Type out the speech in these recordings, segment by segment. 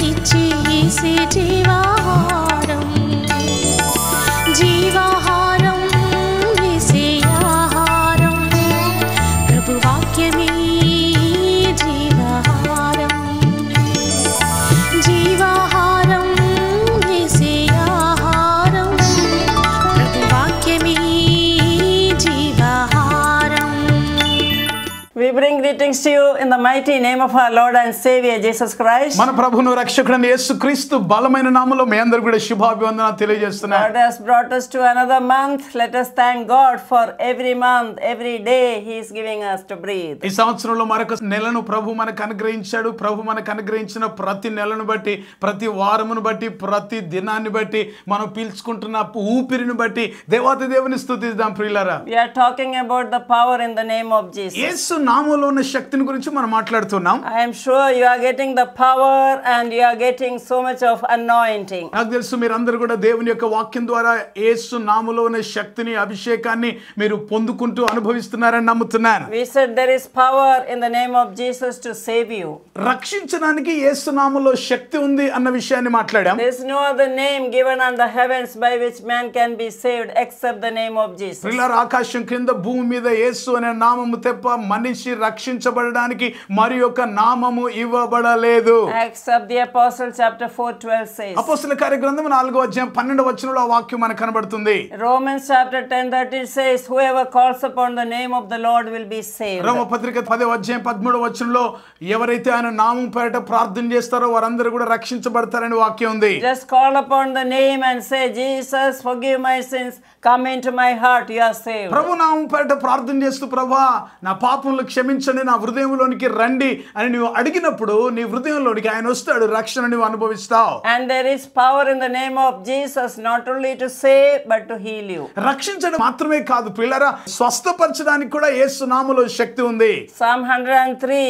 ఇచ్చి యేసే జీవాహారం జీవాహారం యేసే ఆహారం ప్రభు వాక్యమే జీవాహారం జీవాహారం యేసే ఆహారం ప్రభు వాక్యమే జీవాహారం. We bring greetings to you in the mighty name of our Lord and Savior Jesus Christ. మన ప్రభువును రక్షకుడైన యేసుక్రీస్తు బలమైన నామములో మీ అందరికీ కూడా శుభాభివందనాలు తెలియజేస్తున్నాను. God has brought us to another month. Let us thank God for every month, every day He is giving us to breathe. ఈ సంవత్సరంలో మరొక నెలను ప్రభు మనకు అనుగ్రహించాడు. ప్రభు మనకు అనుగ్రహించిన ప్రతి నెలను బట్టి, ప్రతి వారమును బట్టి, ప్రతి దినాన్ని బట్టి, మనం పీల్చుకుంటున్న ఊపిరిని బట్టి దేవాతి దేవుని స్తుతిద్దాం ప్రియులారా. We are talking about the power in the name of Jesus. యేసు నామములో ఉన్న శక్తిని గురించి మనం మాట్లాడుతున్నాం. I am sure you are getting the power and you are getting so much of anointing. నాకు తెలుసు మీరందరూ కూడా దేవుని యొక్క వాక్యం ద్వారా యేసు నామములో ఉన్న శక్తిని, అభిషేకాన్ని మీరు పొందుకుంటూ అనుభవిస్తున్నారని నమ్ముతున్నాను. We said there is power in the name of Jesus to save you. రక్షించడానికి యేసు నామములో శక్తి ఉంది అన్న విషయాన్ని మాట్లాడాం. There is no other name given on the heavens by which man can be saved except the name of Jesus. ప్రియులారా, ఆకాశం కింద భూమి మీద యేసు అనే నామము తప్ప మనిషి రక్షించబడడానికి మరి ఒక నామము ఇవ్వబడలేదు. Acts of the Apostle chapter 4:12 says. అపోస్తల కార్యగ్రంథం 4వ అధ్యాయం 12వ వచనంలో ఆ వాక్యం మనకు కనబడుతుంది. Romans chapter 10:13 says, whoever calls upon the name of the Lord will be saved. రోమ పత్రిక 10వ అధ్యాయం 13వ వచనంలో ఎవరైతే ఆయన నామం పేరిట ప్రార్థన చేస్తారో వారందరూ కూడా రక్షించబడతారని వాక్యం ఉంది. Just call upon the name and say, Jesus, forgive my sins, come into my heart, you are saved. ప్రభు నామం పేరిట ప్రార్థన చేస్తూ ప్రభా నా పాపములు క్షమించండి, నా హృదయంలోనికి రండి అని నువ్వు అడిగినప్పుడు నీ హృదయంలోనికి ఆయన వస్తాడు, రక్షణ నువ్వు అనుభవిస్తావు. And there is power in the name of Jesus not only to save but to heal you. రక్షించడం మాత్రమే కాదు ప్రియులారా, స్వస్థపరచడానికి కూడా యేసు నామములో శక్తి ఉంది. Psalm 103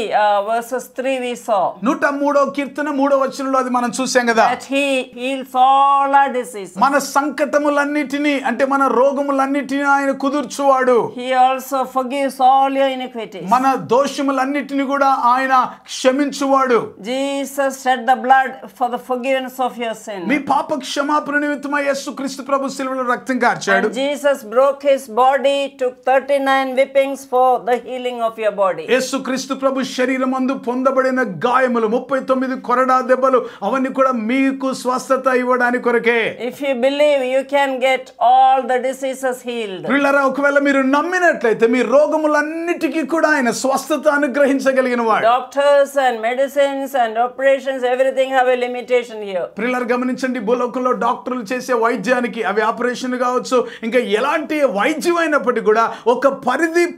verses 3 we saw. 103వ కీర్తన 3వ వచనంలో అది మనం చూసాం కదా. That he heals all our diseases. మన సంకటములన్నిటిని అంటే మన రోగములన్నిటిని ఆయన కుదుర్చువాడు. He also forgives all your iniquities. మన దోషములన్నిటిని కూడా ఆయన క్షమించువాడు. Jesus shed the blood for the forgiveness of your sin. మీ పాప క్షమాపణ నిమిత్తమై యేసుక్రీస్తు ప్రభు శిలువలో రక్తం కార్చాడు. And Jesus broke his body, took 39 whippings for the healing of your body. యేసుక్రీస్తు ప్రభు శరీరమందు పొందబడిన గాయములు 39 కొరడా దెబ్బలు అవన్నీ కూడా మీకు స్వస్థత ఇవ్వడానికి కొరకే. If you believe, you can get all the diseases healed. ప్రియులారా, ఒకవేళ మీరు నమ్మినట్లయితే మీ రోగములన్నిటికీ కూడా ఆయన స్వస్థత అనుగ్రహించగలిగిన వాడు. Doctors and medicines and operations, everything have a limitation here. ప్రియులారా గమనించండి, భూలోకంలో డాక్టర్లు చేసే వైద్యానికి అవి ఆపరేషన్ కావచ్చు, ఇంకా ఎలాంటి వైద్యం అయినప్పటికీ కూడా ఒక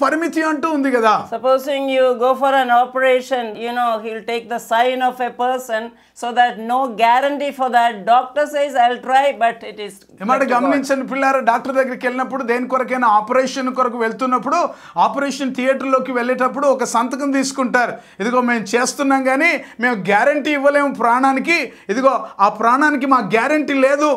పరిమితి అంటూ ఉంది కదా. Supposing you go for an operation, you know, he'll take the sign of a person so that no guarantee for that. Doctor says I'll try, but it is. ఏమాట గమనించండి పిల్లారా, డాక్టర్ దగ్గరికి వెళ్ళినప్పుడు దేని కొరకైనా ఆపరేషన్ కొరకు వెళ్తున్నప్పుడు ఆపరేషన్ థియేటర్లోకి వెళ్ళేటప్పుడు ఒక సంతకం తీసుకుంటారు. ఇదిగో మేము చేస్తున్నాం కానీ మేము గ్యారంటీ ఇవ్వలేము ప్రాణానికి, ఇదిగో ఆ ప్రాణానికి మా గ్యారంటీ లేదు,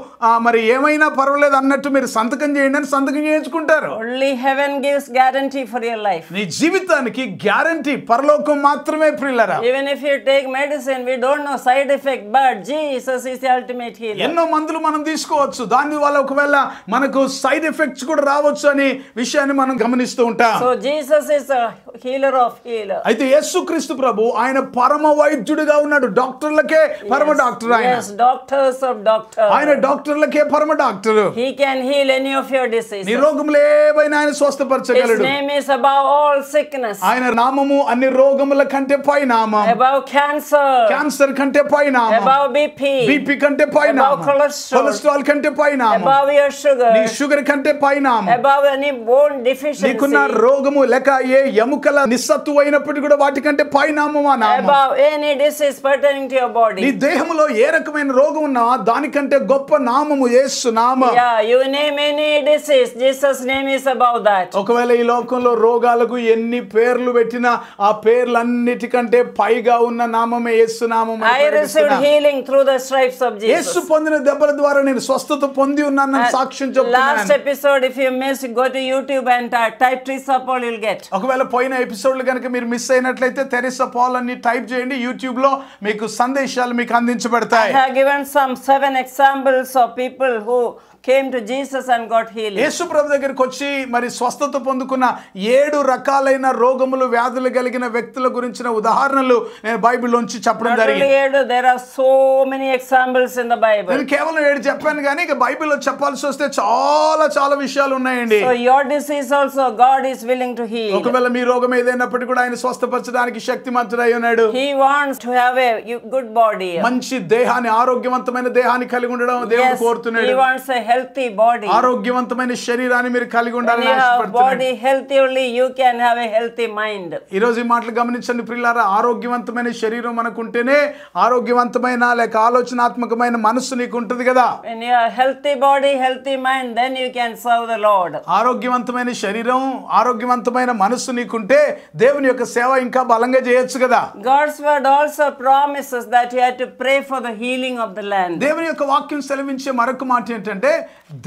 మరి ఏమైనా పర్వాలేదు అన్నట్టు మీరు సంతకం చేయండి అని సంతకం చేయించుకుంటారు. Only heaven gives guarantee for your life. నీ జీవితానికి గ్యారంటీ పరలోకం మాత్రమే ప్రియులారా. Even if you take medicine, we don't know side effect, but Jesus is the ultimate healer. ఎన్నో మందులు మనం తీసుకోవచ్చు, దాని వల్ల ఒకవేళ మనకు సైడ్ ఎఫెక్ట్స్ కూడా రావచ్చు అనే విషయాన్ని మనం గమనిస్తూ ఉంటాం. So Jesus is a healer of healers. అయితే యేసుక్రీస్తు ప్రభు ఆయన పరమ వైద్యుడిగా ఉన్నాడు. డాక్టర్లకే పరమ డాక్టర్ ఆయన. Yes, doctors of doctors. ఆయన డాక్టర్లకే పరమ doctor. He can heal any of your diseases. నీ రోగములు ఏవైనా ఆయన స్వస్థపరచగలడు. His name is above all sickness. ఆయన నామము అన్ని రోగముల కంటే పై నామం. Above cancer. క్యాన్సర్ కంటే పై నామం. Above BP. బీపీ కంటే పై నామం. Above cholesterol కంటే పై నామం. Above your sugar. నీ షుగర్ కంటే పై నామం. Above any bone deficiency. నీకున్న రోగము లేక ఏ ఎముకల నిస్సత్తు అయినప్పటికీ కూడా వాటికంటే పై నామం ఆ నామం. Above any disease pertaining to your body. నీ దేహములో ఏ రకమైన రోగం ఉన్నా దానికంటే గొప్ప నామము యేసు నామం. Yeah, you name any disease, Jesus name is above that. ఒకవేళ ఈ లోకంలో రోగాలకు ఎన్ని పేర్లు పెట్టినా ఆ పేర్లన్నిటికంటే పైగా ఉన్న నామమే యేసు నామం. I received healing through the stripes of Jesus. యేసు పొందిన దెబ్బల ద్వారా నేను స్వస్థత పొంది ఉన్నానని సాక్ష్యం చెప్తున్నాను. Last episode, if you missed, go to YouTube and type Teresa Paul, you'll get. ఒకవేళ పోయిన ఎపిసోడ్లు కనుక మీరు మిస్ అయినట్లయితే తెరెసా పాల్ అని టైప్ చేయండి, యూట్యూబ్ లో మీకు సందేశాలు మీకు అందించబడతాయి. I have given some 7 examples of people who came to Jesus and got healing. యేసు ప్రభు దగ్గరికి వచ్చి మరి స్వస్థత పొందుకున్న 7 రకాలైన రోగములు వ్యాధులు కలిగిన వ్యక్తుల గురించిన ఉదాహరణలు నేను బైబిల్లోంచి చెప్పడం జరిగింది. There are so many examples in the Bible. నేను కేవలం 7 చెప్పాను కానీ ఇక బైబిల్లో చెప్పాల్సి వస్తే చాలా చాలా విషయాలు ఉన్నాయండి. So your disease also God is willing to heal. ఒకవేళ మీ రోగం ఏదైనప్పటికీ కూడా ఆయన స్వస్థపరచడానికి శక్తిమంతుడై ఉన్నాడు. He wants to have a good body. మంచి దేహాన్ని, ఆరోగ్యవంతమైన దేహాన్ని కలిగి ఉండడం దేవుడు కోరుతున్నాడు. He wants a healthy body. ఆరోగ్యవంతమైన శరీరాన్ని మీరు కలిగి ఉండాలని ఆశపడుతున్నాడు. Body healthy only you can have a healthy mind. ఈ రోజు ఈ మాటలు గమనించండి ప్రియులారా, ఆరోగ్యవంతమైన శరీరం మనకుంటేనే ఆరోగ్యవంతమైన లేక ఆలోచనాత్మకమైన మనస్సు నీకు ఉంటుంది కదా. When you have healthy body, healthy mind, then you can serve the Lord. ఆరోగ్యవంతమైన శరీరం, ఆరోగ్యవంతమైన మనస్సు నీకుంటే దేవుని యొక్క సేవ ఇంకా బలంగా చేయొచ్చు కదా. God's word also promises that you have to pray for the healing of the land. దేవుని యొక్క వాక్యం సెలవించే మరొక మాట ఏంటంటే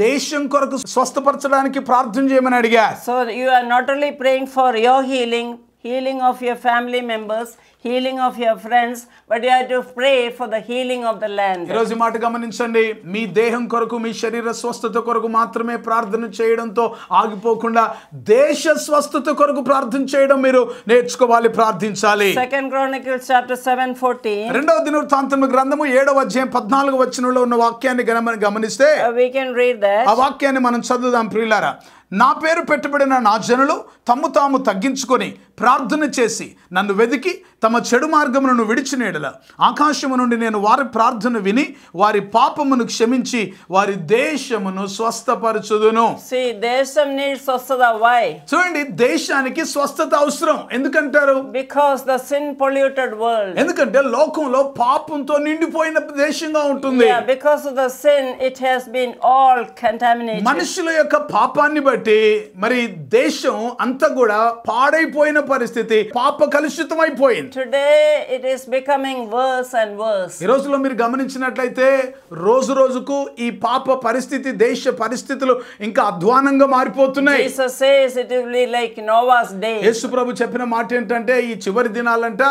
దేశం కొరకు స్వస్థపరచడానికి ప్రార్థన చేయమని అడిగా. So you are not only praying for your healing of your family members, healing of your friends, but you have to pray for the healing of the land. ఈ రోజు మాట గమనించండి, మీ దేహం కొరకు, మీ శరీర స్వస్థత కొరకు మాత్రమే ప్రార్థన చేయడంతో ఆగిపోకుండా దేశ స్వస్థత కొరకు ప్రార్థన చేయడం మీరు నేర్చుకోవాలి, ప్రార్థించాలి. 2 Chronicles chapter 7:14. రెండవ దినవృత్తాంతముల గ్రంథము 7వ అధ్యాయం 14వ వచనంలో ఉన్న వాక్యాన్ని గమనిస్తే We can read that. ఆ వాక్యాన్ని మనం చదువుదాం ప్రియులారా. నా పేరు పెట్టబడిన నా జనులు తమ్ము తాము తగ్గించుకొని ప్రార్థన చేసి నన్ను వెదికి తమ చెడు మార్గములను విడిచిన ఎడల ఆకాశము నుండి నేను వారి ప్రార్థన విని వారి పాపమును క్షమించి వారి దేశమును స్వస్థపరచుదును. See, దేశం needs స్వస్థత. Why? చూడండి, దేశానికి స్వస్థత అవసరం. ఎందుకంటారు? Because the sin polluted world. ఎందుకంటే లోకంలో పాపంతో నిండిపోయిన దేశంగా ఉంటుంది. Yeah, because of the sin it has been all contaminated. మనుషుల యొక్క పాపాన్ని బట్టి మరి దేశం అంతా కూడా పాడైపోయిన పరిస్థితి, పాప కలుషితం అయిపోయింది. Today it is becoming worse and worse. ఈ రోజులో మీరు గమనించినట్లయితే రోజు రోజుకు ఈ పాప పరిస్థితి, దేశ పరిస్థితులు ఇంకా అధ్వానంగా మారిపోతున్నాయి. Jesus says it will be like Noah's day. యేసు ప్రభు చెప్పిన మాట ఏంటంటే ఈ చివరి దినాలంట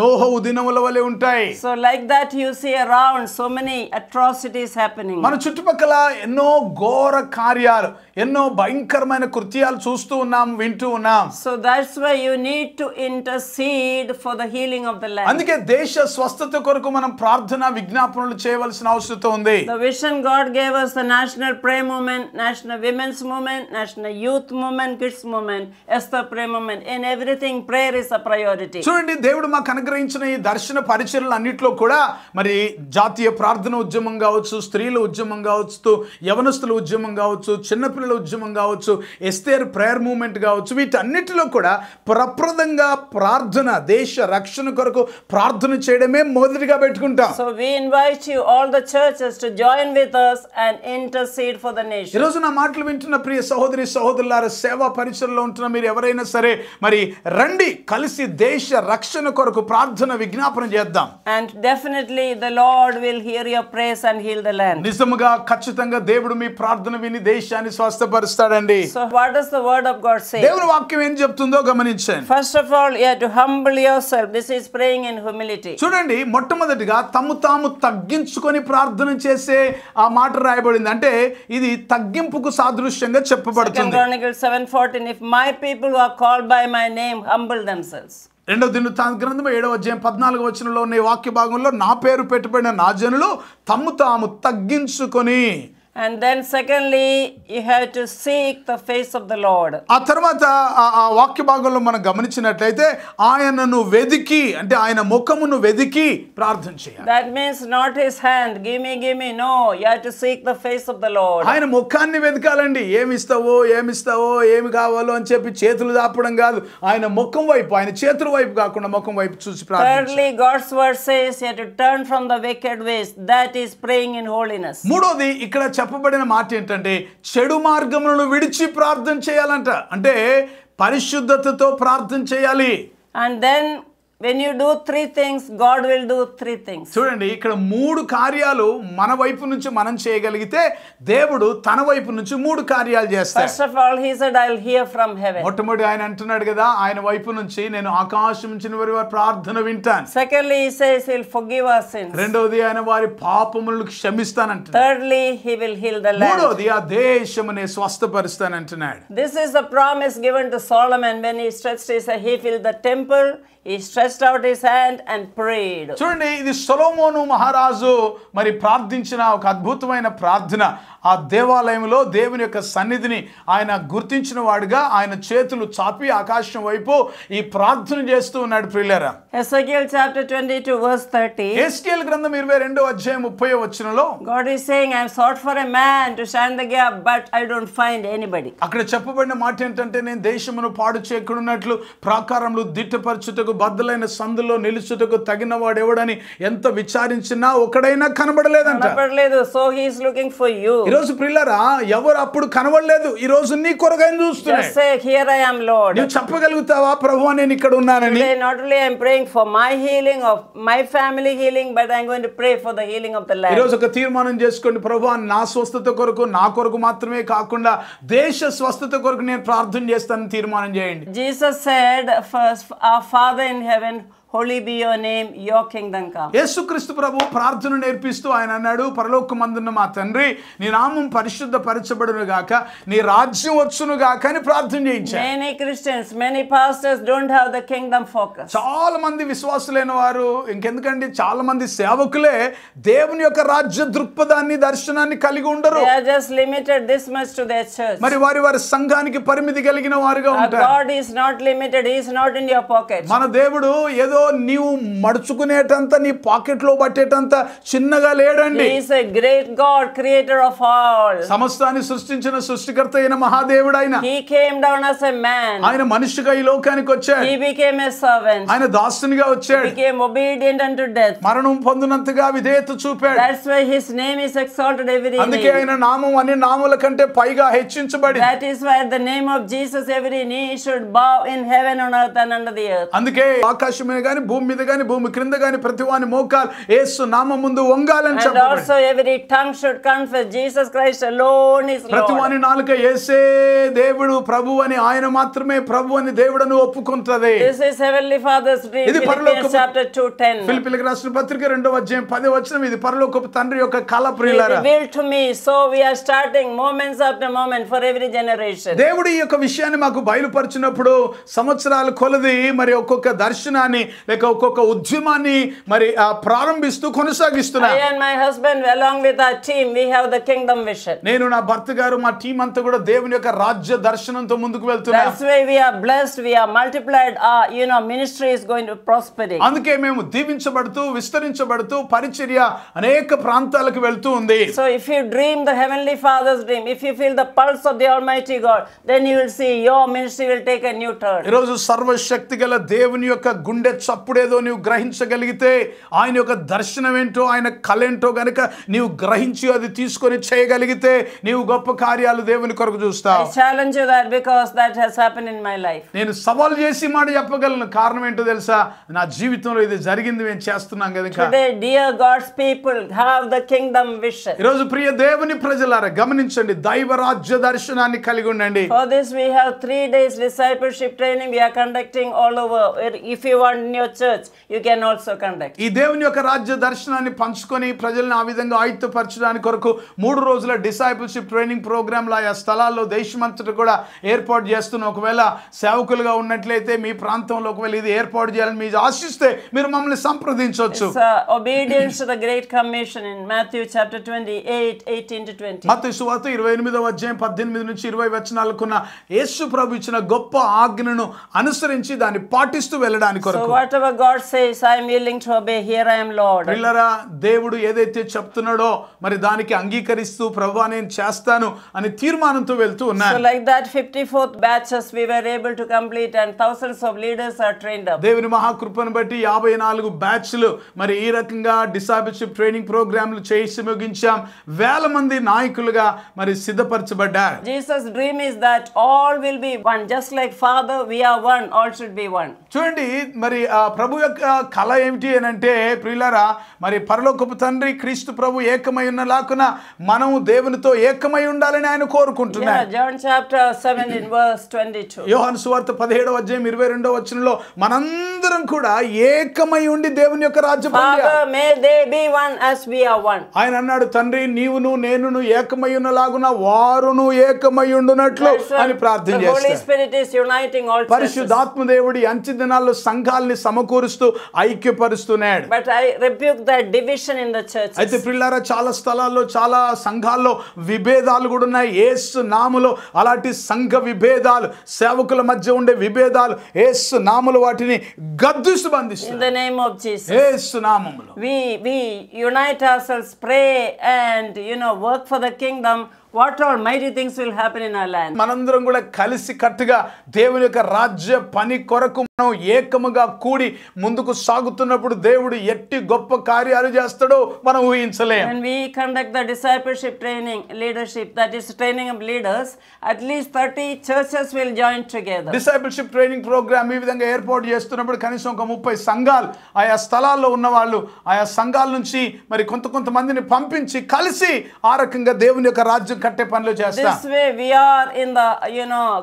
నోహవు దినముల వలె ఉంటాయి. So like that you see around so many atrocities happening. మన చుట్టుపక్కల ఎన్నో ఘోర కార్యాలు, ఎన్నో భయంకరమైన కృత్యాలు చూస్తూ ఉన్నాం, వింటూ ఉన్నాం. So that's why you need to intercede for the healing of the land. అందుకే దేశ స్వస్థత కొరకు మనం ప్రార్థన విజ్ఞాపనలు చేయవలసిన అవసరం ఉంది. The vision God gave us, the national prayer movement, national women's movement, national youth movement, kids movement, Esther prayer movement. In everything prayer is a priority. చూడండి, దేవుడు మాకు అనుగ్రహించిన ఈ దర్శన పరిచర్యలు అన్నిట్లో కూడా మరి జాతీయ ప్రార్థన ఉద్యమం కావచ్చు, స్త్రీల ఉద్యమం కావచ్చు, యవనస్తుల ఉద్యమం కావచ్చు, చిన్నపిల్లల ఉద్యమం కావచ్చు, ఎస్తేర్ ప్రేయర్ మూవ్మెంట్ కావచ్చు, వీటన్నిటిలో కూడా ప్రప్రదంగా ప్రార్థన, దేశ రక్షణ కొరకు ప్రార్థన చేయడమే మొదటిగా పెట్టుకుంటాం. So we invite you all the churches to join with us and intercede for the nation. ఈ రోజు నా మాటలు వింటున్న ప్రియ సహోదరి సహోదరులారా, సేవా పరిచర్యలో ఉంటున్న మీరు ఎవరైనా సరే మరి రండి, కలిసి దేశ రక్షణ కొరకు ప్రార్థన విజ్ఞాపన చేద్దాం. And definitely the Lord will hear your prayers and heal the land. నిజముగా ఖచ్చితంగా దేవుడు మీ ప్రార్థన విని దేశాన్ని స్వస్థపరుస్తాడండి. So what does the word of God say? దేవుని వాక్యం ఏం చెప్తుందో గమనించండి. First of all, you have to humble yourself. This is praying in humility. చూడండి, మొట్టమొదటిగా తమ్ము తాము తగ్గించుకొని ప్రార్థన చేసే ఆ మాట రాయబడింది. అంటే ఇది తగ్గింపుకు సాదృశ్యంగా 2 చెప్పబడుతుంది. Chronicles 7:14. If my people who are called by my name humble themselves. రెండవ దినవృత్తాంత గ్రంథము 7వ అధ్యాయం 14వ వచనంలో ఉన్న ఈ వాక్య భాగంలో నా పేరు పెట్టబడిన నా జనులు తమ్ము తాము తగ్గించుకొని. And then secondly, you have to seek the face of the Lord. ఆ తర్వాత ఆ వాక్య భాగంలో మనం గమనించినట్లయితే ఆయనను వెదికి, అంటే ఆయన ముఖమును వెదికి ప్రార్థన చేయాలి. That means not his hand, give me. No, you have to seek the face of the Lord. ఆయన ముఖాన్ని వెతకాలండి. ఏమి ఇస్తావో ఏమి కావాలో అని చెప్పి చేతులు దాపడం కాదు, ఆయన ముఖం వైపు, ఆయన చేతుల వైపు కాకుండా ముఖం వైపు చూసి ప్రార్థించాలి. Thirdly, God's word says you have to turn from the wicked ways. That is praying in holiness. మూడోది ఇక్కడ చెప్పబడిన మాట ఏంటంటే చెడు మార్గములను విడిచి ప్రార్థన చేయాలంట. అంటే పరిశుద్ధతతో ప్రార్థన చేయాలి. And then When you do three things, God will do three things. చూడండి ఇక్కడ మూడు కార్యాలు మన వైపు నుంచి మనం చేయగలిగితే దేవుడు తన వైపు నుంచి మూడు కార్యాలు చేస్తాడు. First of all, he said, I'll hear from heaven. మొట్టమొదటి ఆయన అంటున్నాడు కదా, ఆయన వైపు నుంచి నేను ఆకాశం నుంచి వారి ప్రార్థన వింటాను. Secondly, he says he'll forgive our sins. రెండవది ఆయన వారి పాపములను క్షమిస్తానంటున్నాడు. Thirdly, he will heal the land. మూడవది ఆ దేశమునే స్వస్థపరుస్తానంటున్నాడు. This is the promise given to Solomon when he stretched his hand. He filled the temple. He stretched out his hand and prayed. చూడండి, ఇది సొలొమోను మహారాజు మరి ప్రార్థించిన ఒక అద్భుతమైన ప్రార్థన. ఆ దేవాలయంలో దేవుని యొక్క సన్నిధిని ఆయన గుర్తించిన వాడుగా ఆయన చేతులు చాపి ఆకాశం వైపు ఈ ప్రార్థన చేస్తూ ఉన్నాడు. ప్రియులారా, Ezekiel chapter 22 verse 30. ఎస్కేల్ గ్రంథం 22వ అధ్యాయం 30వ వచనంలో God is saying, I have sought for a man to stand the gap, but I don't find anybody. అక్కడ చెప్పబడిన మాట ఏంటంటే, నేను దేశమును పాడు చేయకున్నట్లు ప్రాకారములు దిట్టపరచుటకు బద్దలైన సందులో నిలుచుటకు తగిన వాడు ఎవడని ఎంత విచారించినా ఒకడైనా కనబడలేదంట. So he is looking for you. ఈ రోజు ప్రియులారా, ఎవరు అప్పుడు కనబడలేదు, ఈ రోజు నీ కొరకు ఆయన చూస్తున్నాడు. Just say, here I am, Lord. నువ్వు చెప్పగలుగుతావా, ప్రభువా నేను ఇక్కడ ఉన్నానని? Today not only I am praying for my healing, of my family healing, but I am going to pray for the healing of the land. ఈ రోజు ఒక తీర్మానం చేసుకోండి, ప్రభువా నా స్వస్థత కొరకు, నా కొరకు మాత్రమే కాకుండా దేశ స్వస్థత కొరకు నేను ప్రార్థన చేస్తానని తీర్మానం చేయండి. Jesus said, first, our Father in heaven, holy be your name, your kingdom come. యేసుక్రీస్తు ప్రభు ప్రార్థన నేర్పిస్తూ ఆయన అన్నాడు, పరలోకమందున్న మా తండ్రి నీ నామం పరిశుద్ధపరచబడును గాక, నీ రాజ్యం వచ్చును గాక అని ప్రార్థన చేయించారు. Many Christians, many pastors don't have the kingdom focus. చాలా మంది విశ్వాసులైన వారు, ఇంకెందుకండి చాలా మంది సేవకులే దేవుని యొక్క రాజ్య దృక్పథాన్ని దర్శనాన్ని కలిగి ఉండరు. They are just limited this much to their church. మరి వారి సంఘానికి పరిమితి కలిగిన వారుగా Our ఉంటారు. God is not limited, he is not in your pocket. మన దేవుడు ఏదో నీవు మడుచుకునేటంత నీ పాకెట్ లో పట్టేటంత చిన్నగా లేడండి. He is a great God, creator of all. సమస్తాన్ని సృష్టించిన సృష్టికర్త అయిన మహాదేవుడు ఆయన. He came down as a man. ఆయన మనిషిగా ఈ లోకానికి వచ్చాడు. He became a servant. ఆయన దాసునిగా వచ్చాడు. Became obedient unto death. మరణం పొందినంతగా విధేయత చూపాడు. That's why his name is exalted every అందుకే name. ఆయన నామం అన్ని నామముల కంటే పైగా హెచ్చించబడింది. That is why the name of Jesus every knee should bow in heaven, on earth and under the earth. అందుకే ఆకాశం మీద గాని భూమి మీద గాని భూమి క్రింద గాని ప్రతివాని మోకాలు యేసు నామం ముందు వంగాలని And చెప్పబడింది. also every tongue should confess Jesus Christ alone is Lord. ప్రతివాని నాలుక యేసే దేవుడు ప్రభు అని, ఆయన మాత్రమే ప్రభు అని దేవుడని ఒప్పుకుంటది. This is Heavenly Father's dream. ఇది Philippians chapter 2:10. ఫిలిప్పీయులకు రాసిన పత్రిక 2వ అధ్యాయం 10వ వచనం, ఇది పరలోకపు తండ్రి యొక్క కల He ప్రియులారా. revealed to me, so we are starting moments after moment for every generation. దేవుడు ఈ యొక్క విషయాన్ని మాకు బయలుపరిచినప్పుడు సంవత్సరాల కొలది మరి ఒక్కొక్క దర్శనాన్ని లేక ఒక్కొక్క ఉద్యమాన్ని మరి ప్రారంభిస్తూ కొనసాగిస్తున్నా. I and my husband, along with our team, we have the kingdom vision. నేను నా భర్త గారు మా టీం అంతా కూడా దేవుని యొక్క రాజ్య దర్శనంతో ముందుకు వెళ్తున్నాం. That's why we are blessed, we are multiplied, our ministry is going to prosper. అందుకే మేము దీవించబడుతూ విస్తరించబడుతూ పరిచర్య అనేక ప్రాంతాలకు వెళ్తూ ఉంది. So if you dream the Heavenly Father's dream, if you feel the pulse of the Almighty God, then you will see your ministry will take a new turn. ఈరోజు సర్వశక్తి గల దేవుని యొక్క గుండె చప్పుడేదో నీవు గ్రహించగలిగితే, ఆయన యొక్క దర్శనం ఏంటో, ఆయన కళ ఏంటో గనుక నీవు గ్రహించి అది తీసుకొని చేయగలిగితే నీవు గొప్ప కార్యాలు దేవుని కొరకు చూస్తావు. I challenge you that because that has happened in my life. నేను సవాల్ చేసి మాట చెప్పగలను. కారణం ఏంటో తెలుసా, నా జీవితంలో ఇది జరిగింది, మేము చేస్తున్నాం కదా. Today, dear God's people, have the kingdom vision. ఈరోజు ప్రియ దేవుని ప్రజలారా గమనించండి, దైవ రాజ్య దర్శనాన్ని కలిగి ఉండండి. For this we have 3 days discipleship training we are conducting all over. If you want in your church, you can also conduct. ఈ దేవుని యొక్క రాజ్య దర్శనాన్ని పంచుకొని ప్రజల్ని ఆ విధంగా ఆయుత్తపరచడానికి కొరకు 3 రోజుల డిసైపుల్షిప్ ట్రైనింగ్ ప్రోగ్రాంలు ఆయా స్థలాల్లో దేశమంతటా కూడా ఏర్పాటు చేస్తున్నాం. ఒకవేళ సేవకులుగా ఉన్నట్లయితే మీ ప్రాంతంలో ఒకవేళ ఇది ఏర్పాటు చేయాలని మీరు ఆశిస్తే మీరు మమ్మల్ని సంప్రదించవచ్చు. Obedience to the Great Commission in Matthew chapter 28, 18 to 20. మత్తయి సువార్త 28వ అధ్యాయం 18 నుంచి 20 వచనాలకున్న యేసు ప్రభు ఇచ్చిన గొప్ప ఆజ్ఞను అనుసరించి దాన్ని పాటిస్తూ వెళ్ళడానికి కొరకు. So whatever God says, I am willing to obey. Here I am, Lord. పిల్లరా, దేవుడు ఏదైతే చెప్తున్నాడో మరి దానికి అంగీకరిస్తూ ప్రభువా నేను చేస్తాను అని తీర్మానంతో వెళ్తూ ఉన్నాను. So like that 54th batches we were able to complete and thousands of leaders are trained up. దేవుని మహాకృపను బట్టి 54 బ్యాచ్లు మరి ఈ రకంగా డిసైపుల్షిప్ ట్రైనింగ్ ప్రోగ్రాంలు చేసి ముగించాం. వేల మంది నాయకులుగా మరి సిద్ధపరచబడ్డారు. Jesus' dream is that all will be one, just like Father we are one, all should be one. చూడండి, మరి ప్రభు యొక్క కళ ఏమిటి అని అంటే ప్రియులారా, మరి పరలోకపు తండ్రి క్రీస్తు ప్రభు ఏకమై ఉన్నలాగున మనము దేవునితో ఏకమై ఉండాలని ఆయన కోరుకుంటున్నాడు. John chapter 7 in verse 22. యోహాను సువార్త 17వ అధ్యాయం 22వ వచనంలో మనందరం కూడా ఏకమై ఉండి దేవుని యొక్క రాజ్యం పొందాలి. Father, may they be one as we are one. ఆయన అన్నాడు, తండ్రి నీవును నేనును ఏకమై ఉన్నలాగున వారును ఏకమై ఉండునట్లు అని ప్రార్థన The Holy చేస్తాడు. Spirit is uniting all churches. పరిశుద్ధాత్మ దేవుడి అంచె దినాల్లో సంఘాలని సమకూరుస్తూ ఐక్యపరుస్తున్నాడు. But I rebuke that division in the churches. అయితే పిల్లారా, చాలా స్థలాల్లో చాలా సంఘాల్లో విభేదాలు కూడా ఉన్నాయి. యేసు నామములో అలాంటి సంఘ విభేదాలు, సేవకుల మధ్య ఉండే విభేదాలు యేసు నామములో వాటిని గద్దిస్తూ In బంధిస్తాడు. the name of Jesus. యేసు నామములో We unite ourselves, pray and work for the kingdom. What all mighty things will happen in our land. మనందరం కూడా కలిసి కట్టుగా దేవుని యొక్క రాజ్య పని కొరకు మనం ఏకముగా కూడి ముందుకు సాగుతున్నప్పుడు దేవుడు ఎట్టి గొప్ప కార్యాలు చేస్తాడో మనం ఊహించలేం. When we conduct the discipleship training, leadership, that is training of leaders, at least 30 churches will join together. Discipleship training programme ఈ విధంగా ఏర్పాటు చేస్తున్నప్పుడు కనీసం ఒక 30 సంఘాలు ఆయా స్థలాల్లో ఉన్న వాళ్ళు ఆయా సంఘాల నుంచి మరి కొంతమందిని పంపించి కలిసి ఆ రకంగా దేవుని యొక్క రాజ్యం కట్టే పనులు చేస్తాం. This way we are in the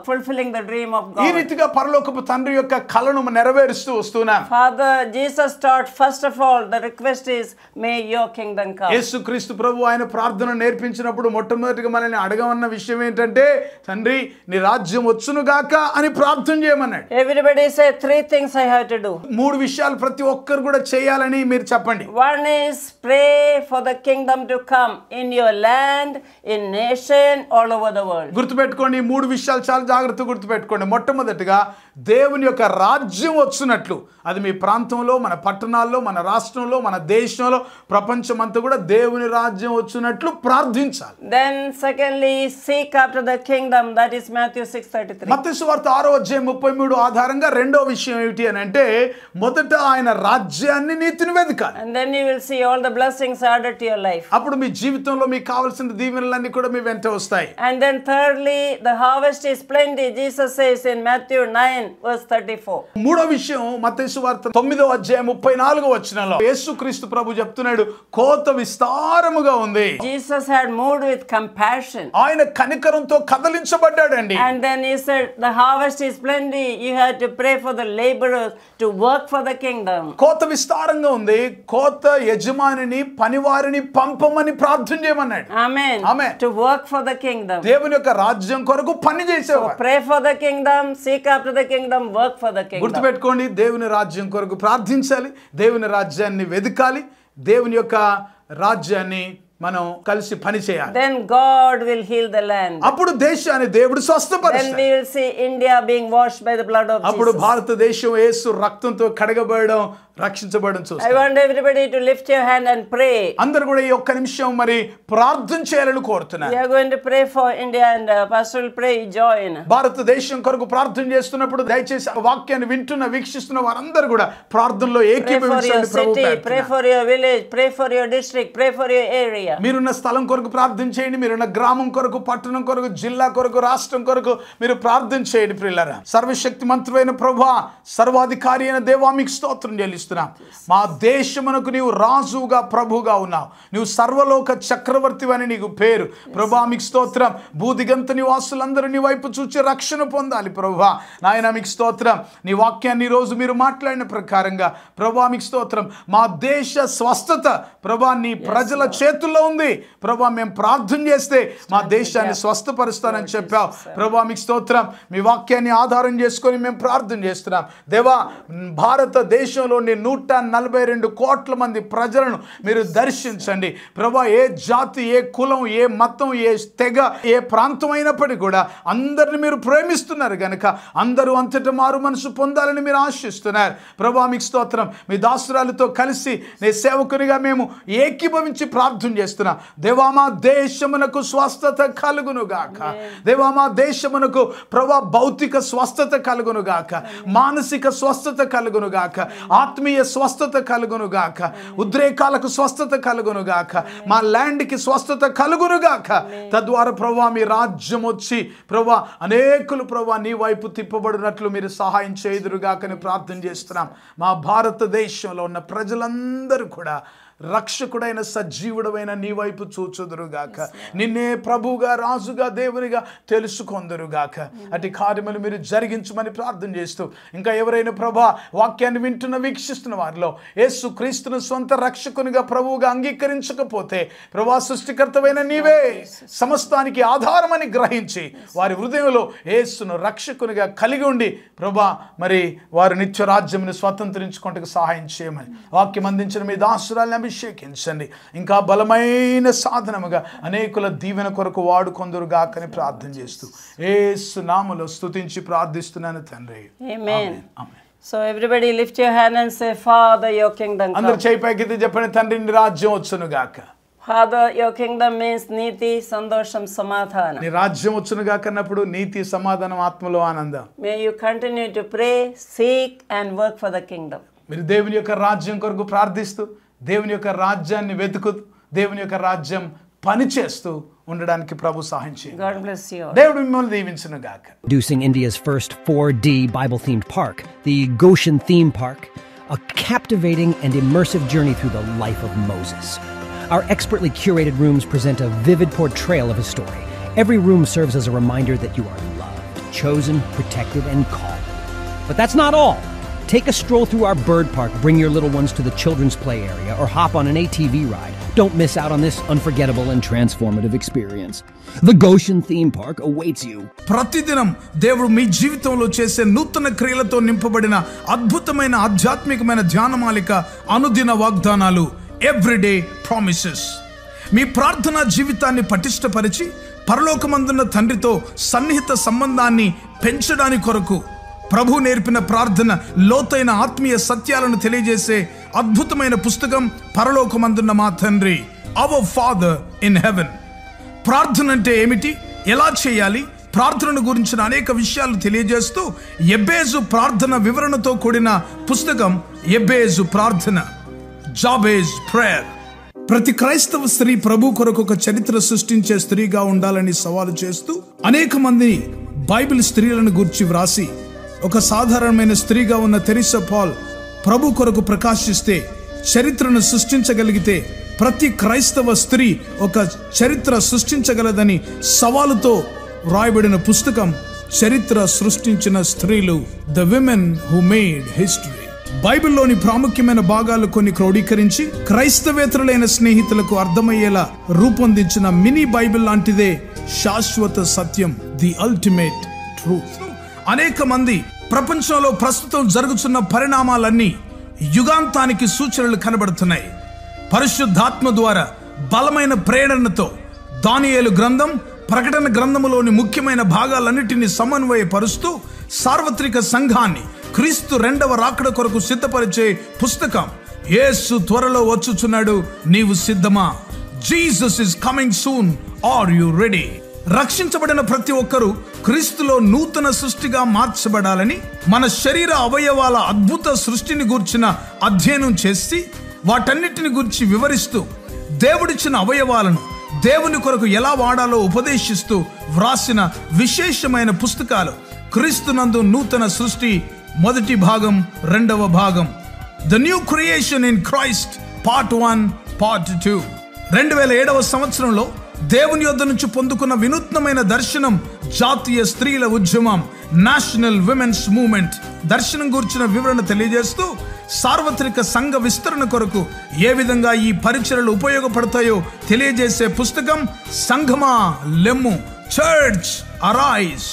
fulfilling the dream of ఈ God. రీతిగా పరలోకపు తండ్రి యొక్క కలను నెరవేరుస్తూ వస్తున్నాం. Father, Jesus taught, first of all, the request is, may your kingdom come. యేసుక్రీస్తు ప్రభు ఆయన ప్రార్థన నేర్పించినప్పుడు మొట్టమొదటిగా మనల్ని అడగమన్న విషయం ఏంటంటే, తండ్రి నీ రాజ్యం వచ్చును గాక అని ప్రార్థన చేయమన్నాడు. Everybody say 3 things I have to do. 3 విషయాలు ప్రతి ఒక్కరు కూడా చేయాలని మీరు చెప్పండి. One is pray for the kingdom to come in your land, in nation, all over the world. గుర్తుపెట్టుకోండి, ఈ 3 విషయాలు చాలా జాగ్రత్తగా గుర్తుపెట్టుకోండి. మొట్టమొదటిగా దేవుని యొక్క రాజ్యం వచ్చునట్లు, అది మీ ప్రాంతంలో, మన పట్టణాల్లో, మన రాష్ట్రంలో, మన దేశంలో, ప్రపంచమంతా కూడా దేవుని రాజ్యం వచ్చునట్లు ప్రార్థించాలి. Then secondly, seek after the kingdom, that is Matthew 6:33. మత్తయి సువార్త 6వ అధ్యాయం 33 ఆధారంగా రెండో విషయం ఏమిటి అని అంటే, మొదట ఆయన రాజ్యాన్ని నీతిని వెతకాలి. And then you will see all the blessings added to your life. అప్పుడు మీ జీవితంలో మీకు కావాల్సిన దీవెనలన్నీ కూడా మీ వెంట వస్తాయి. And then thirdly, the harvest is plenty. Jesus says in Matthew 9 verse 34. మూడో విషయం మత్తయి సువార్త 9వ అధ్యాయం 34వ వచనంలో యేసుక్రీస్తు ప్రభు చెప్తున్నాడు, కోత విస్తారముగా ఉంది. Jesus had moved with compassion. ఆయన కనికరంతో కదలించబడ్డాడండి. And then he said, the harvest is plenty. You have to pray for the laborers to work for the kingdom. కోత విస్తారంగా ఉంది, కోత యజమానిని పనివారిని పంపమని ప్రార్థన చేయమన్నాడు. Amen. Amen. To work for the kingdom. దేవుని యొక్క రాజ్యం కొరకు పని చేసేవారు. Pray for the kingdom, seek after the kingdom, work for the kingdom. గుర్తుపెట్టుకోండి, దేవుని రాజ్యం కొరకు ప్రార్థించాలి, దేవుని రాజ్యాన్ని వెదకాలి, దేవుని యొక్క రాజ్యాన్ని మనం కలిసి పని చేయాలి. Then God will heal the land. అప్పుడు దేశాన్ని దేవుడు Then స్వస్థపరుస్తాడు. we will see India being washed by the blood of అప్పుడు Jesus. భారతదేశం యేసు రక్తంతో కడగబడడం, రక్షించబడడం I చూస్తాం. want everybody to lift your hand and pray. అందరూ కూడా ఈ ఒక్క నిమిషం మరి ప్రార్థన చేయాలని కోరుతున్నారు. We are going to pray for India and Pastor will pray, join. భారతదేశం కొరకు ప్రార్థన చేస్తున్నప్పుడు దయచేసి ఆ వాక్యాన్ని వింటున్న వీక్షిస్తున్న వారందరూ కూడా ప్రార్థనలో Pray for your ఏకీభవించండి. ప్రభు city, pray ప్రార్థన. for your village, pray for your district, pray for your area. మీరున్న స్థలం కొరకు ప్రార్థన చేయండి, మీరున్న గ్రామం కొరకు, పట్టణం కొరకు, జిల్లా కొరకు, రాష్ట్రం కొరకు మీరు ప్రార్థన చేయండి. ప్రియులారా, సర్వశక్తి మంత్రువైన ప్రభువా, సర్వాధికారి అయిన దేవా, మీకు స్తోత్రం చెల్లిస్తున్నాం. మా దేశమునకు నీవు రాజుగా ప్రభుగా ఉన్నావు, నీవు సర్వలోక చక్రవర్తి అని నీకు పేరు. ప్రభువా మీకు స్తోత్రం. భూదిగంత నివాసులందరూ నీ వైపు చూచి రక్షణ పొందాలి. ప్రభువా నాయన మీకు స్తోత్రం. నీ వాక్యాన్ని ఈరోజు మీరు మాట్లాడిన ప్రకారంగా ప్రభువా మీకు స్తోత్రం. మా దేశ స్వస్థత ప్రభువా నీ ప్రజల చేతుల్లో ఉంది. ప్రభువా మేము ప్రార్థన చేస్తే మా దేశాన్ని స్వస్థపరుస్తానని చెప్పావు. ప్రభువా మీకు స్తోత్రం. మీ వాక్యాన్ని ఆధారం చేసుకొని మేము ప్రార్థన చేస్తున్నాం. దేవా, భారతదేశంలోని 142 కోట్ల మంది ప్రజలను మీరు దర్శించండి. ప్రభువా, ఏ జాతి, ఏ కులం, ఏ మతం, ఏ తెగ, ఏ ప్రాంతం అయినప్పటికీ కూడా అందరిని మీరు ప్రేమిస్తున్నారు కనుక అందరూ అంతటా మారు మనసు పొందాలని మీరు ఆశిస్తున్నారు. ప్రభువా మీకు స్తోత్రం. మీ దాసురాలతో కలిసి నీ సేవకునిగా మేము ఏకీభవించి ప్రార్థన చేస్తున్నాం. దేవా, మా దేశమునకు స్వస్థత కలుగును గాక. దేవా, మా దేశమునకు ప్రభువా భౌతిక స్వస్థత కలుగును గాక, మానసిక స్వస్థత కలుగును గాక, ఆత్మీయ ఆత్మీయ స్వస్థత కలుగునుగాక, ఉద్రేకాలకు స్వస్థత కలుగునుగాక, మా ల్యాండ్కి స్వస్థత కలుగునుగాక. తద్వారా ప్రభా మీ రాజ్యం వచ్చి ప్రభా అనేకులు ప్రభా నీ వైపు తిప్పబడినట్లు మీరు సహాయం చేయుదురుగాకని ప్రార్థన చేస్తున్నాం. మా భారతదేశంలో ఉన్న ప్రజలందరూ కూడా రక్షకుడైన సజీవుడమైన నీ వైపు చూచుదురుగాక, నిన్నే ప్రభువుగా రాజుగా దేవునిగా తెలుసుకొందురుగాక. అటు కార్యములు మీరు జరిగించమని ప్రార్థన చేస్తూ, ఇంకా ఎవరైనా ప్రభా వాక్యాన్ని వింటున్న వీక్షిస్తున్న వారిలో యేసు క్రీస్తును సొంత రక్షకునిగా ప్రభువుగా అంగీకరించకపోతే ప్రభా సృష్టికర్తమైన నీవే సమస్తానికి ఆధారమని గ్రహించి వారి హృదయంలో యేసును రక్షకునిగా కలిగి ఉండి ప్రభా మరి వారు నిత్య రాజ్యమును స్వతంత్రించుకుంటూ సహాయం చేయమని వాక్యం అందించిన మీ దాసురాలను అభిషేకించండి. ఇంకా బలమైన సాధనముగా అనేకుల దీవెన కొరకు వాడుకొందురుగాకని ప్రార్థన చేస్తూ యేసు నామములో స్తుతించి ప్రార్థిస్తున్నాను తండ్రి. Amen. So everybody lift your hand and say, Father, your kingdom come. అందరూ చేయి పైకెత్తి చెప్పండి, తండ్రి నీ రాజ్యం వచ్చునుగాక. Father, your kingdom means నీతి, సంతోషం, సమాధానం. నీ రాజ్యం వచ్చునుగాక అన్నప్పుడు నీతి, సమాధానం, ఆత్మలో ఆనందం. May you continue to pray, seek and work for the kingdom. మీరు దేవుని యొక్క రాజ్యం కొరకు ప్రార్థిస్తూ, దేవుని యొక్క రాజ్యాన్ని వెతుకుతూ, దేవుని యొక్క రాజ్యం పని చేస్తూ ఉండడానికి ప్రభు సహాయం చేయండి. God bless you. దేవుడు మిమ్మల్ని దీవించును గాక. Introducing India's first 4D Bible-themed park, the Goshen Theme Park, a captivating and immersive journey through the life of Moses. Our expertly curated rooms present a vivid portrayal of his story. Every room serves as a reminder that you are loved, chosen, protected, and called. But that's not all. Take a stroll through our bird park, bring your little ones to the children's play area, or hop on an ATV ride. Don't miss out on this unforgettable and transformative experience. The Goshen Theme Park awaits you. ప్రతిదినం దేవుడు మీ జీవితంలో చేసే నూతన క్రియలతో నింపబడిన అద్భుతమైన ఆధ్యాత్మికమైన ధ్యానమాలిక అనుదిన వాగ్దానాలు, ఎవ్రీడే ప్రామిసెస్. మీ ప్రార్థనా జీవితాన్ని పటిష్టపరిచి పరలోకమందున్న తండ్రితో సన్నిహిత సంబంధాన్ని పెంచడానికి కొరకు ప్రభు నేర్పిన ప్రార్థన, లోతైన ఆత్మీయ సత్యాలను తెలియజేసే అద్భుతమైన పుస్తకం పరలోకమందున్న మా తండ్రి, అవర్ ఫాదర్ ఇన్ హెవెన్. ప్రార్థన అంటే ఏమిటి, ఎలా చేయాలి, ప్రార్థనను గురించిన అనేక విషయాలు తెలియజేస్తూ ఎబ్బేజు ప్రార్థన వివరణతో కూడిన పుస్తకం ఎబ్బేజు ప్రార్థన, జాబేజ్ ప్రేయర్. ప్రతి క్రైస్తవ స్త్రీ ప్రభు కొరకు ఒక చరిత్ర సృష్టించే స్త్రీగా ఉండాలని సవాలు చేస్తూ అనేక మంది బైబిల్ స్త్రీలను గురించి వ్రాసి, ఒక సాధారణమైన స్త్రీగా ఉన్న తెరిసా పాల్ ప్రభు కొరకు ప్రకాశిస్తే చరిత్రను సృష్టించగలిగితే ప్రతి క్రైస్తవ స్త్రీ ఒక చరిత్ర సృష్టించగలదని సవాలుతో వ్రాయబడిన పుస్తకం చరిత్ర సృష్టించిన స్త్రీలు, the women who made history. బైబిల్లోని ప్రాముఖ్యమైన భాగాలు కొన్ని క్రోడీకరించి క్రైస్తవేతరులైన స్నేహితులకు అర్థమయ్యేలా రూపొందించిన మినీ బైబిల్ లాంటిదే శాశ్వత సత్యం, ది అల్టిమేట్ ట్రూత్. అనేక మంది ప్రపంచంలో ప్రస్తుతం జరుగుతున్న పరిణామాలన్నీ యుగాంతానికి సూచనలు కనబడుతున్నాయి. పరిశుద్ధాత్మ ద్వారా బలమైన ప్రేరణతో దానియేలు గ్రంథం, ప్రకటన గ్రంథములోని ముఖ్యమైన భాగాలన్నిటినీ సమన్వయపరుస్తూ సార్వత్రిక సంఘాన్ని క్రీస్తు రెండవ రాకడ కొరకు సిద్ధపరిచే పుస్తకం. యేసు త్వరలో వచ్చుచున్నాడు, నీవు సిద్ధమా? Jesus is coming soon, are you ready? రక్షించబడిన ప్రతి ఒక్కరూ క్రీస్తులో నూతన సృష్టిగా మార్చబడాలని మన శరీర అవయవాల అద్భుత సృష్టిని గూర్చిన అధ్యయనం చేసి వాటన్నిటిని గురించి వివరిస్తూ దేవుడిచ్చిన అవయవాలను దేవుని కొరకు ఎలా వాడాలో ఉపదేశిస్తూ వ్రాసిన విశేషమైన పుస్తకాలు క్రీస్తునందు నూతన సృష్టి మొదటి భాగం, రెండవ భాగం, the new creation in Christ part 1, part 2. 2007వ సంవత్సరంలో దేవుని యొద్ద నుంచి పొందుకున్న వినూత్నమైన దర్శనం, జాతీయ స్త్రీల ఉద్యమం, నేషనల్ విమెన్స్ మూవ్మెంట్ దర్శనం గురించిన వివరణ తెలియజేస్తూ సార్వత్రిక సంఘ విస్తరణ కొరకు ఏ విధంగా ఈ పరిచర్యలు ఉపయోగపడతాయో తెలియజేసే పుస్తకం సంఘమా లెమ్ము, చర్చ్ అరైజ్.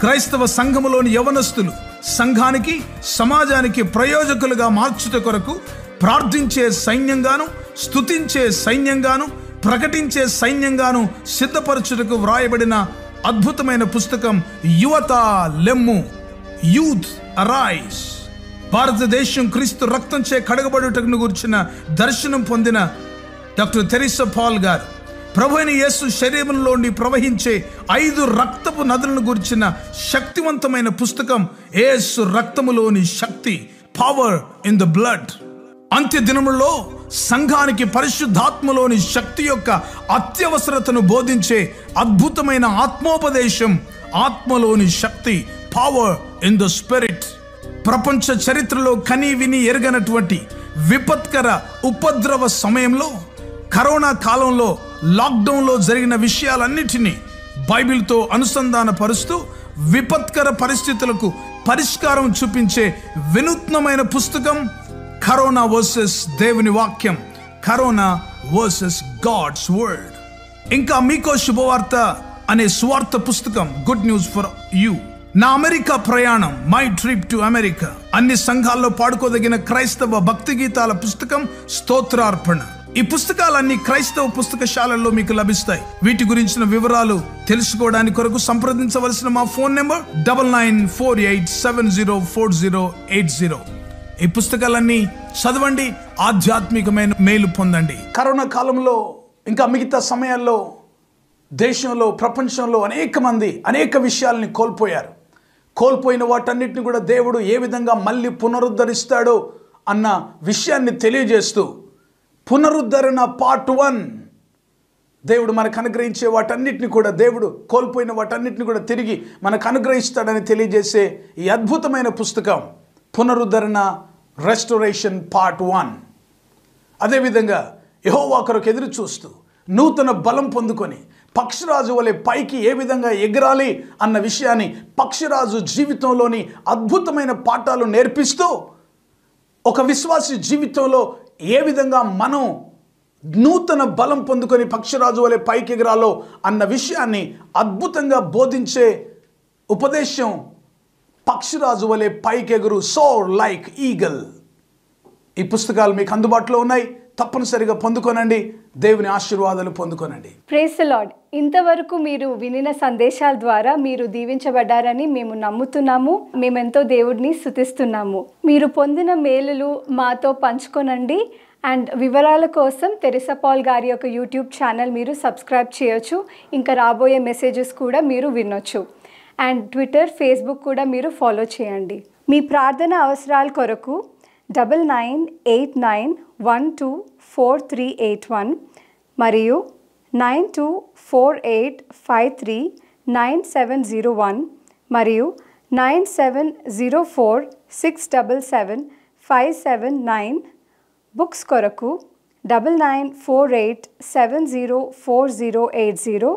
క్రైస్తవ సంఘములోని యవనస్తులు సంఘానికి, సమాజానికి ప్రయోజకులుగా మార్చుట కొరకు ప్రార్థించే సైన్యంగాను, స్తుతించే సైన్యంగాను, ప్రకటించే సైన్యంగాను సిద్ధపరచుటకు వ్రాయబడిన అద్భుతమైన పుస్తకం యువత లెమ్ము, యూత్ అరైజ్. భారతదేశం క్రీస్తు రక్తంచే కడగబడుటకు గురించిన దర్శనం పొందిన డాక్టర్ తెరిసా పాల్ గారు ప్రభువైన యేసు శరీరంలోని ప్రవహించే 5 రక్తపు నదులను గురించిన శక్తివంతమైన పుస్తకం యేసు రక్తములోని శక్తి, పవర్ ఇన్ ద బ్లడ్. అంత్య దినములలో సంఘానికి పరిశుద్ధాత్మలోని శక్తి యొక్క అత్యవసరతను బోధించే అద్భుతమైన ఆత్మోపదేశం, ఆత్మలోని శక్తి, పవర్ ఇన్ ద స్పిరిట్. ప్రపంచ చరిత్రలో కని విని ఎరగనటువంటి విపత్కర ఉపద్రవ సమయంలో, కరోనా కాలంలో, లాక్డౌన్లో జరిగిన విషయాలన్నిటినీ బైబిల్తో అనుసంధాన పరుస్తూ విపత్కర పరిస్థితులకు పరిష్కారం చూపించే వినూత్నమైన పుస్తకం కరోనా వర్సెస్ దేవుని వాక్యం, కరోనా వర్సెస్ గాడ్స్ వర్డ్. ఇంకా మీకో శుభవార్త అనే స్వార్థ పుస్తకం, గుడ్ న్యూస్ ఫర్ యూ. నా అమెరికా ప్రయాణం, మై ట్రిప్ టు అమెరికా. అన్ని సంఘాల్లో పాడుకోదగిన క్రైస్తవ భక్తి గీతాల పుస్తకం, స్తోత్రార్పణ. ఈ పుస్తకాలన్నీ క్రైస్తవ పుస్తకశాలల్లో మీకు లభిస్తాయి. వీటి గురించిన వివరాలు తెలుసుకోవడానికి కొరకు సంప్రదించవలసిన మా ఫోన్ నెంబర్ 9948704080. ఈ పుస్తకాలన్నీ చదవండి, ఆధ్యాత్మికమైన మేలు పొందండి. కరోనా కాలంలో ఇంకా మిగతా సమయాల్లో దేశంలో, ప్రపంచంలో అనేక మంది అనేక విషయాల్ని కోల్పోయారు. కోల్పోయిన వాటన్నిటిని కూడా దేవుడు ఏ విధంగా మళ్ళీ పునరుద్ధరిస్తాడో అన్న విషయాన్ని తెలియజేస్తూ, పునరుద్ధరణ పార్ట్ 1, దేవుడు మనకు అనుగ్రహించే వాటన్నిటిని కూడా, దేవుడు కోల్పోయిన వాటన్నిటిని కూడా తిరిగి మనకు అనుగ్రహిస్తాడని తెలియజేసే ఈ అద్భుతమైన పుస్తకం పునరుద్ధరణ, రెస్టోరేషన్ పార్ట్ 1. అదేవిధంగా యెహోవా కొరకు ఎదురు చూస్తూ నూతన బలం పొందుకొని పక్షిరాజు వలె పైకి ఏ విధంగా ఎగరాలి అన్న విషయాన్ని, పక్షిరాజు జీవితంలోని అద్భుతమైన పాఠాలు నేర్పిస్తూ ఒక విశ్వాసి జీవితంలో ఏ విధంగా మనం నూతన బలం పొందుకొని పక్షిరాజు వలె పైకి ఎగరాలో అన్న విషయాన్ని అద్భుతంగా బోధించే ఉపదేశం పక్షిరాజు వలె పైకి ఎగురు, సోర్ లైక్ ఈగల్. ఈ పుస్తకాలు మీకు అందుబాటులో ఉన్నాయి, తప్పనిసరిగా పొందుకోనండి. దేవుని ఆశీర్వాదాలు పొందుకోనండి. Praise the lord. ఇంతవరకు మీరు వినిన సందేశాల ద్వారా మీరు దీవించబడ్డారని మేము నమ్ముతున్నాము. మేమెంతో దేవుడిని స్తుతిస్తున్నాము. మీరు పొందిన మేలులు మాతో పంచుకోనండి. అండ్ వివరాల కోసం తెరిసా పాల్ గారి యొక్క యూట్యూబ్ ఛానల్ మీరు సబ్స్క్రైబ్ చేయొచ్చు. ఇంకా రాబోయే మెసేజెస్ కూడా మీరు వినొచ్చు. అండ్ ట్విట్టర్, ఫేస్బుక్ కూడా మీరు ఫాలో చేయండి. మీ ప్రార్థన అవసరాల కొరకు 9989124381 మరియు 9248539701 మరియు 9704677579. బుక్స్ కొరకు 9948704080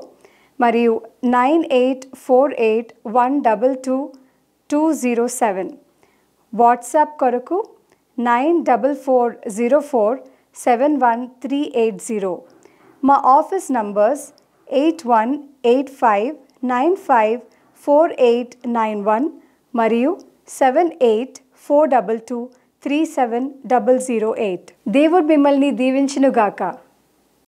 మరియు 9848122207. వాట్సాప్ కొరకు 9404713880. మా ఆఫీస్ నంబర్స్ 8185954891 మరియు 7842237008. దేవుడు మిమ్మల్ని దీవించునుగాక.